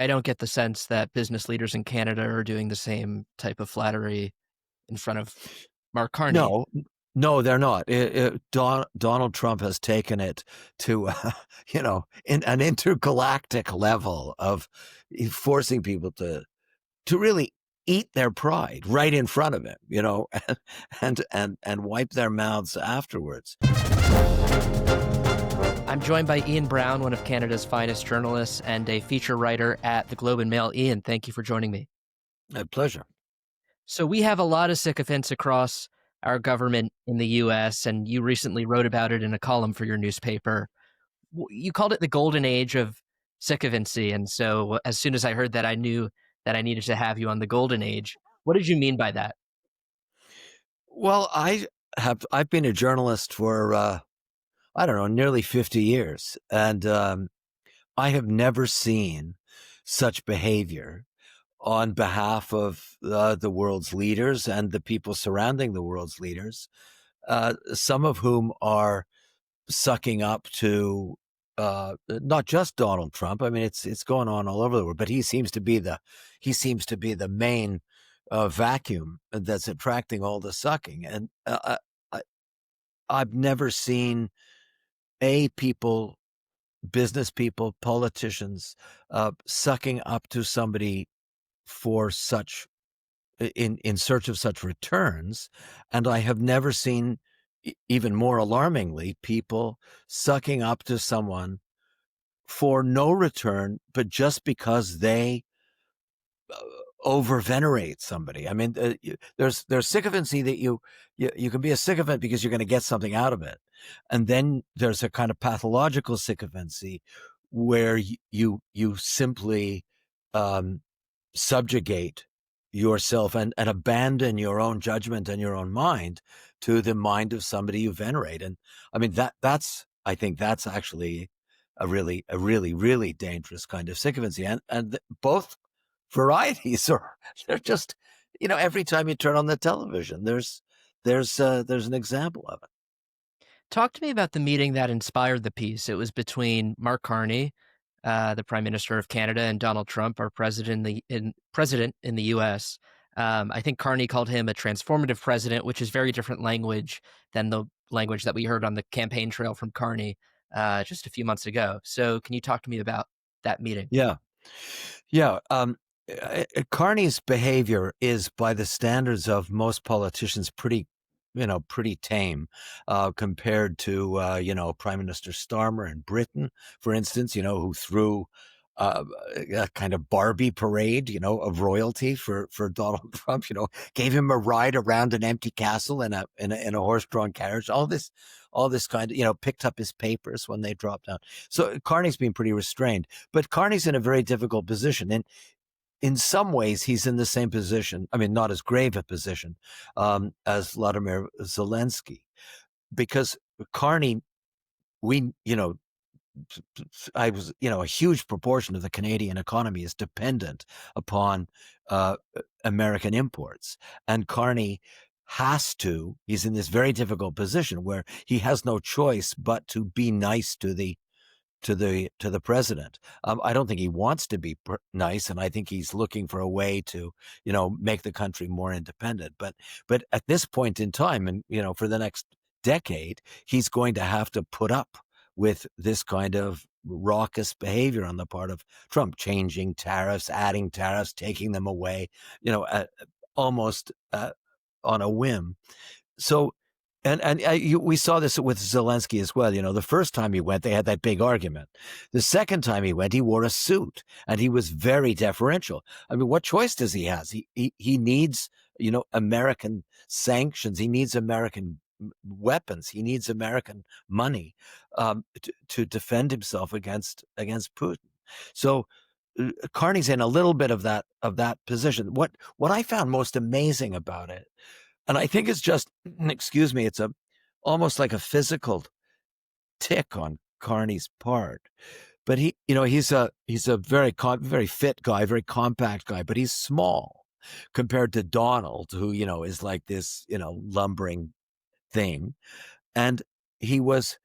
I don't get the sense that business leaders in Canada are doing the same type of flattery in front of Mark Carney. No, no, they're not. Donald Trump has taken it to, in an intergalactic level of forcing people to really eat their pride right in front of him, and wipe their mouths afterwards. I'm joined by Ian Brown, one of Canada's finest journalists and a feature writer at the Globe and Mail. Ian, thank you for joining me. A pleasure. So we have a lot of sycophants across our government in the US, and you recently wrote about it in a column for your newspaper. You called it the Golden Age of Sycophancy, and so as soon as I heard that, I knew that I needed to have you on the Golden Age. What did you mean by that? Well, I've been a journalist for I don't know, nearly 50 years, and I have never seen such behavior on behalf of the world's leaders and the people surrounding the world's leaders, some of whom are sucking up to not just Donald Trump. I mean, it's going on all over the world, but he seems to be the main vacuum that's attracting all the sucking. And I, I've never seen people, business people, politicians, sucking up to somebody for such in search of such returns. And I have never seen, even more alarmingly, people sucking up to someone for no return, but just because they over venerate somebody. I mean, there's sycophancy that you can be a sycophant because you're going to get something out of it, and then there's a kind of pathological sycophancy where you simply subjugate yourself and abandon your own judgment and your own mind to the mind of somebody you venerate. And I mean, I think that's actually a really dangerous kind of sycophancy. And both varieties are, they're just, every time you turn on the television, there's an example of it. Talk to me about the meeting that inspired the piece. It was between Mark Carney, the Prime Minister of Canada, and Donald Trump, our president in the U.S. I think Carney called him a transformative president, which is very different language than the language that we heard on the campaign trail from Carney just a few months ago. So, can you talk to me about that meeting? Yeah. Yeah. Carney's behavior is, by the standards of most politicians, pretty tame, compared to, Prime Minister Starmer in Britain, for instance, who threw a kind of Barbie parade, of royalty for Donald Trump, gave him a ride around an empty castle in a horse-drawn carriage, all this kind of, picked up his papers when they dropped out. So Carney's been pretty restrained, but Carney's in a very difficult position. And in some ways, he's in the same position. I mean, not as grave a position as Vladimir Zelensky, because Carney, we, a huge proportion of the Canadian economy is dependent upon American imports, and Carney he's in this very difficult position where he has no choice but to be nice to the president. I don't think he wants to be nice, and I think he's looking for a way to, make the country more independent. But at this point in time, and for the next decade, he's going to have to put up with this kind of raucous behavior on the part of Trump, changing tariffs, adding tariffs, taking them away, almost on a whim. So. We saw this with Zelensky as well. The first time he went, they had that big argument. The second time he went, he wore a suit and he was very deferential. I mean, what choice does he have? He needs, American sanctions. He needs American weapons. He needs American money to defend himself against Putin. So Carney's in a little bit of that position. What I found most amazing about it, and I think it's just, excuse me, it's almost like a physical tick on Carney's part. But he's a very very fit guy, very compact guy, but he's small compared to Donald, who is like this lumbering thing. And he was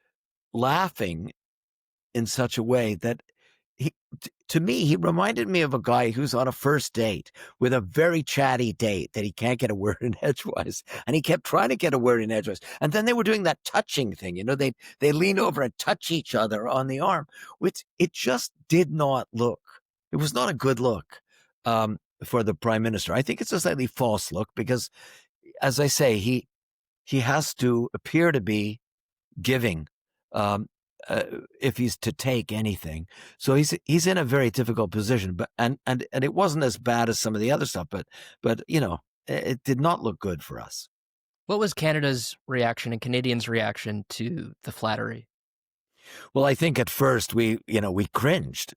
laughing in such a way that To me, he reminded me of a guy who's on a first date with a very chatty date that he can't get a word in edgewise, and he kept trying to get a word in edgewise. And then they were doing that touching thing, they lean over and touch each other on the arm, which it just did not look. It was not a good look for the prime minister. I think it's a slightly false look because, as I say, he has to appear to be giving um, if he's to take anything. So he's in a very difficult position. But and it wasn't as bad as some of the other stuff, but it did not look good for us. What was Canada's reaction and Canadians' reaction to the flattery? Well, I think at first we cringed.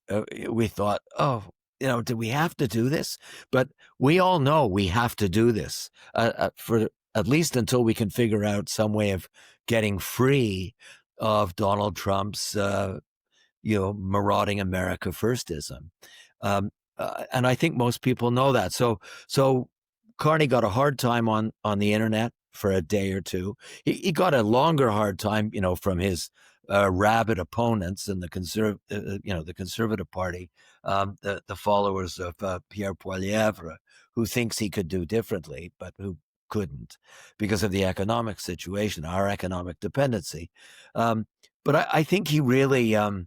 We thought, oh, do we have to do this? But we all know we have to do this for at least until we can figure out some way of getting free of Donald Trump's, marauding America firstism. And I think most people know that. So Carney got a hard time on the internet for a day or two. He got a longer hard time, from his rabid opponents in the the Conservative Party, the followers of Pierre Poilievre, who thinks he could do differently, but who couldn't because of the economic situation, our economic dependency. But I think he really, after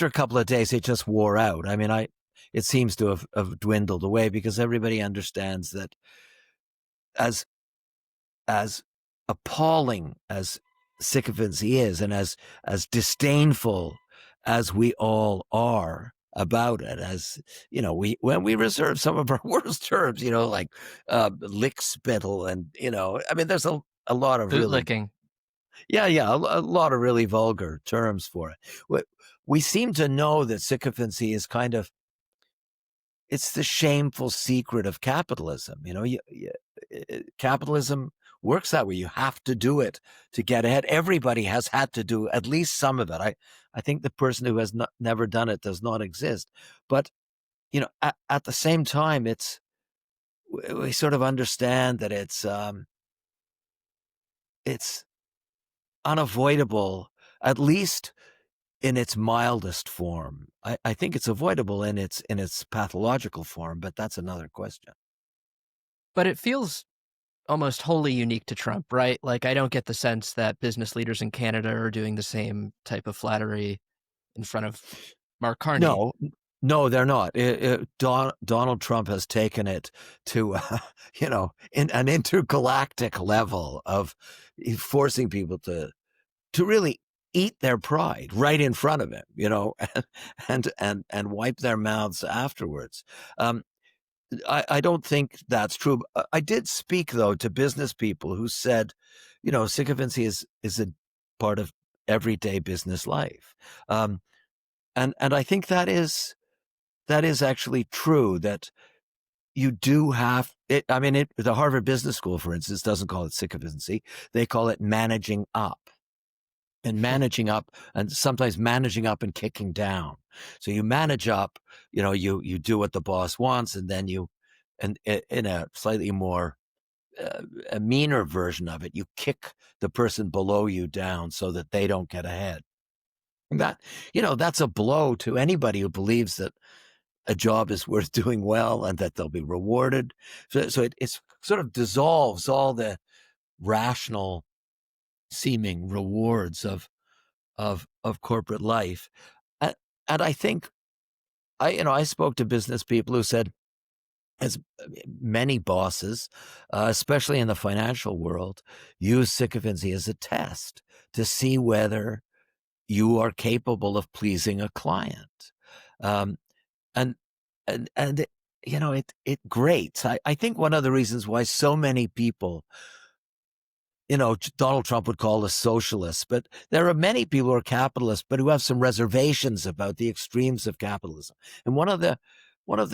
a couple of days, it just wore out. I mean, it seems to have dwindled away because everybody understands that as appalling as sycophancy is, and as disdainful as we all are about it, as when we reserve some of our worst terms, like lick spittle, and I mean, there's a lot of really, Bootlicking. yeah, a lot of really vulgar terms for it. We seem to know that sycophancy is kind of, it's the shameful secret of capitalism. Capitalism works that way. You have to do it to get ahead. Everybody has had to do at least some of it. I think the person who has never done it does not exist. But at the same time, we sort of understand that it's unavoidable, at least in its mildest form. I think it's avoidable in its pathological form, but that's another question. But it feels almost wholly unique to Trump, right? Like, I don't get the sense that business leaders in Canada are doing the same type of flattery in front of Mark Carney. No, no, they're not. Donald Trump has taken it to, in an intergalactic level of forcing people to really eat their pride right in front of him, and wipe their mouths afterwards. I don't think that's true. I did speak, though, to business people who said, sycophancy is a part of everyday business life. And I think that is actually true, that you do have it. I mean, the Harvard Business School, for instance, doesn't call it sycophancy. They call it managing up. And managing up, and sometimes managing up and kicking down. So you manage up, you do what the boss wants, and then and in a slightly more a meaner version of it, you kick the person below you down so that they don't get ahead. And that's a blow to anybody who believes that a job is worth doing well and that they'll be rewarded. So it's sort of dissolves all the rational seeming rewards of corporate life. And I think I spoke to business people who said, as many bosses, especially in the financial world, use sycophancy as a test to see whether you are capable of pleasing a client. Um, and it grates. I think one of the reasons why so many people, Donald Trump would call us socialists, but there are many people who are capitalists, but who have some reservations about the extremes of capitalism. And one of the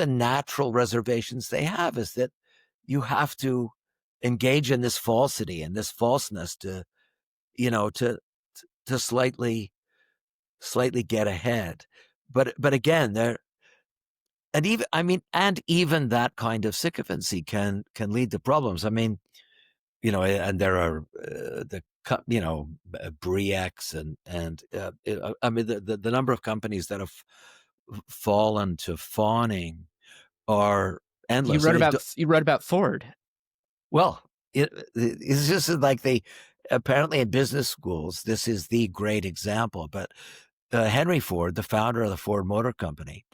natural reservations they have is that you have to engage in this falsity and this falseness to, to slightly get ahead. But again, even that kind of sycophancy can lead to problems. I mean, and there are Briex I mean, the number of companies that have fallen to fawning are You endless. wrote And about you wrote about Ford. well, it's just like they apparently in business schools, this is the great example. But Henry Ford, the founder of the Ford Motor Company,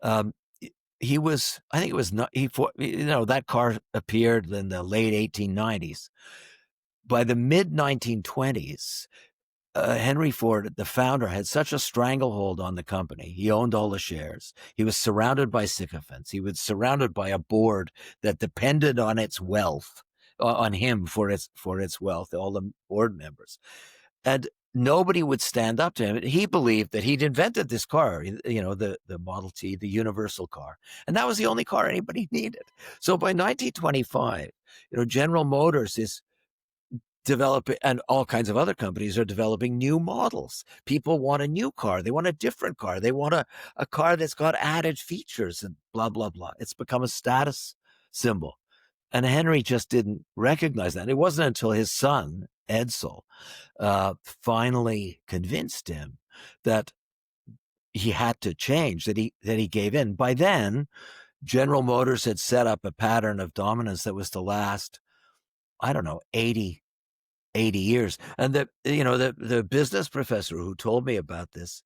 um, he was, I think it was not, that car appeared in the late 1890s. By the mid 1920s, Henry Ford, the founder, had such a stranglehold on the company. He owned all the shares. He was surrounded by sycophants. He was surrounded by a board that depended on its wealth, on him for its wealth, all the board members. And nobody would stand up to him. He believed that he'd invented this car, the Model T, the universal car. And that was the only car anybody needed. So by 1925, General Motors is developing, and all kinds of other companies are developing new models. People want a new car. They want a different car. They want a car that's got added features and blah, blah, blah. It's become a status symbol. And Henry just didn't recognize that. It wasn't until his son, Edsel, finally convinced him that he had to change, that he gave in. By then, General Motors had set up a pattern of dominance that was to last, I don't know, 80 years. And the business professor who told me about this,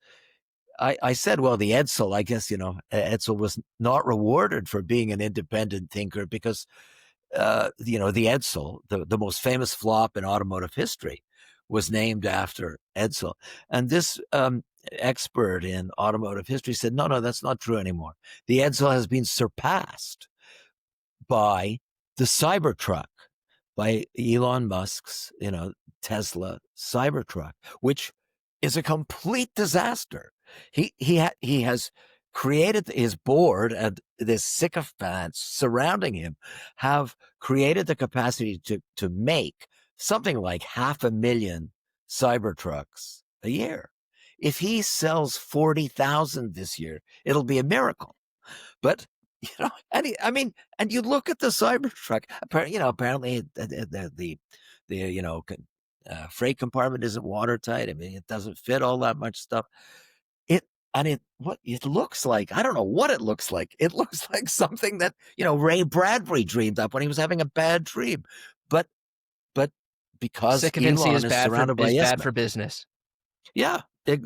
I said, well, the Edsel, I guess, Edsel was not rewarded for being an independent thinker because, the Edsel, the most famous flop in automotive history, was named after Edsel. And this expert in automotive history said, no, that's not true anymore. The Edsel has been surpassed by the Cybertruck, by Elon Musk's, Tesla Cybertruck, which is a complete disaster. He has created his board, and this sycophants surrounding him have created the capacity to make something like 500,000 Cybertrucks a year. If he sells 40,000 this year, it'll be a miracle. But and you look at the Cybertruck. Apparently the freight compartment isn't watertight. I mean, it doesn't fit all that much stuff. What it looks like, I don't know what it looks like. It looks like something that Ray Bradbury dreamed up when he was having a bad dream. But because Sycophancy Elon is surrounded by is yes bad men, for business. yeah,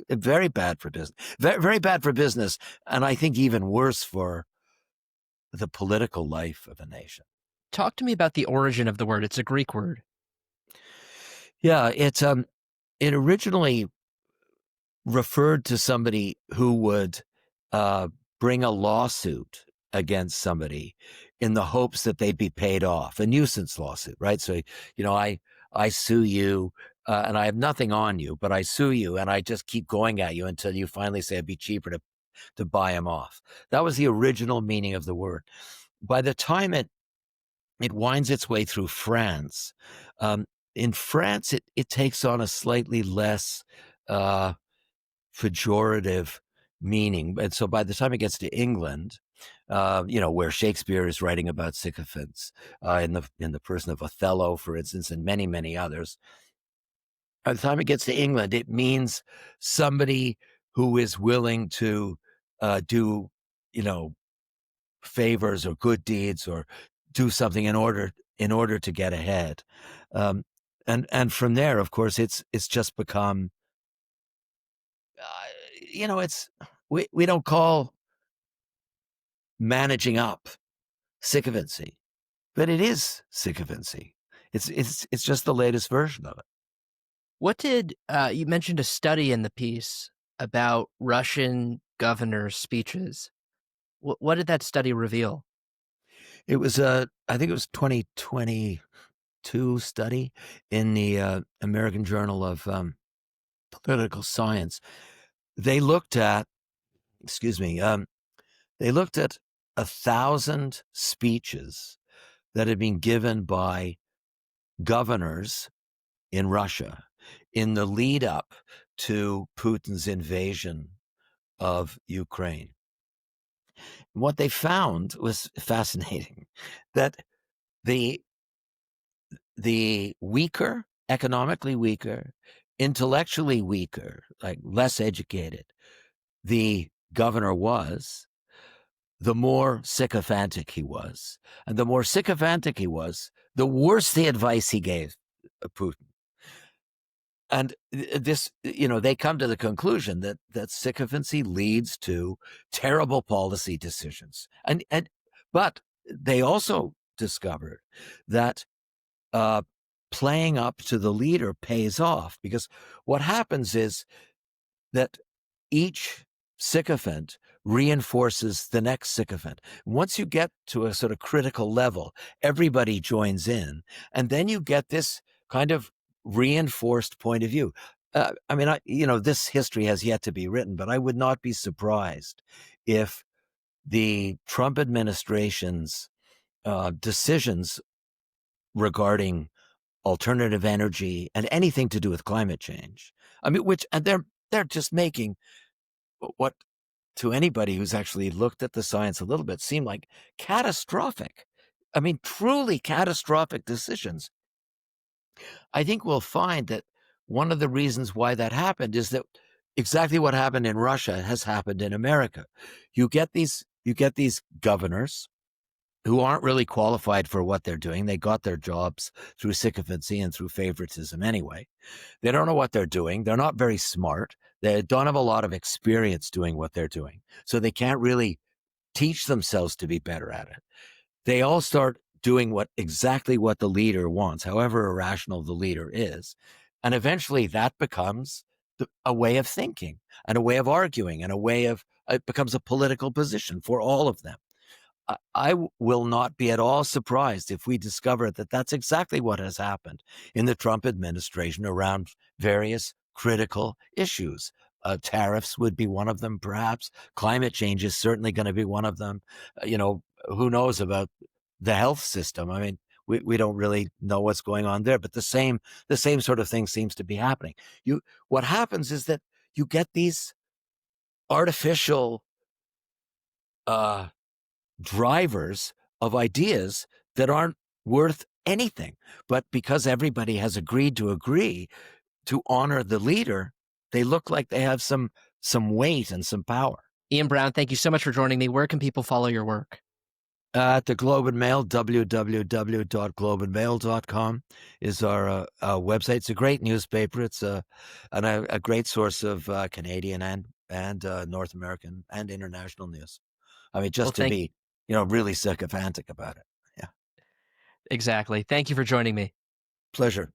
very bad for business. Very, very bad for business, and I think even worse for the political life of a nation. Talk to me about the origin of the word. It's a Greek word. Yeah, it originally referred to somebody who would bring a lawsuit against somebody in the hopes that they'd be paid off, a nuisance lawsuit, right? So, I sue you, and I have nothing on you, but I sue you, and I just keep going at you until you finally say it'd be cheaper to buy him off. That was the original meaning of the word. By the time it winds its way through France, in France, it takes on a slightly less pejorative meaning. And so by the time it gets to England, where Shakespeare is writing about sycophants, in the person of Othello, for instance, and many, many others, by the time it gets to England, it means somebody who is willing to do, favors or good deeds or do something in order to get ahead. And from there, of course, it's just become, it's we don't call managing up sycophancy, but it is sycophancy. It's just the latest version of it. What did you mentioned a study in the piece about Russian governors' speeches? What did that study reveal? It was I think it was 2022 study in the American Journal of Political Science. They looked at, excuse me, they looked at 1,000 speeches that had been given by governors in Russia in the lead up to Putin's invasion of Ukraine. What they found was fascinating, that the weaker economically weaker, intellectually weaker, like less educated the governor was, the more sycophantic he was. And the more sycophantic he was, the worse the advice he gave Putin. And this, they come to the conclusion that sycophancy leads to terrible policy decisions. But they also discovered that uh, playing up to the leader pays off, because what happens is that each sycophant reinforces the next sycophant. Once you get to a sort of critical level, everybody joins in, and then you get this kind of reinforced point of view. This history has yet to be written, but I would not be surprised if the Trump administration's decisions regarding alternative energy and anything to do with climate change, they're just making what, to anybody who's actually looked at the science a little bit, seem like catastrophic. I mean, truly catastrophic decisions. I think we'll find that one of the reasons why that happened is that exactly what happened in Russia has happened in America. You get these governors who aren't really qualified for what they're doing. They got their jobs through sycophancy and through favoritism anyway. They don't know what they're doing. They're not very smart. They don't have a lot of experience doing what they're doing. So they can't really teach themselves to be better at it. They all start doing exactly what the leader wants, however irrational the leader is. And eventually that becomes a way of thinking and a way of arguing and it becomes a political position for all of them. I will not be at all surprised if we discover that that's exactly what has happened in the Trump administration around various critical issues. Tariffs would be one of them, perhaps. Climate change is certainly going to be one of them. Who knows about the health system? I mean, we don't really know what's going on there, but the same sort of thing seems to be happening. What happens is that you get these artificial drivers of ideas that aren't worth anything. But because everybody has agreed to honor the leader, they look like they have some weight and some power. Ian Brown, thank you so much for joining me. Where can people follow your work? At the Globe and Mail, www.globeandmail.com is our website. It's a great newspaper. It's a great source of Canadian and North American and international news. I mean, Well, just to be, really sycophantic about it. Yeah. exactly. Thank you for joining me. Pleasure.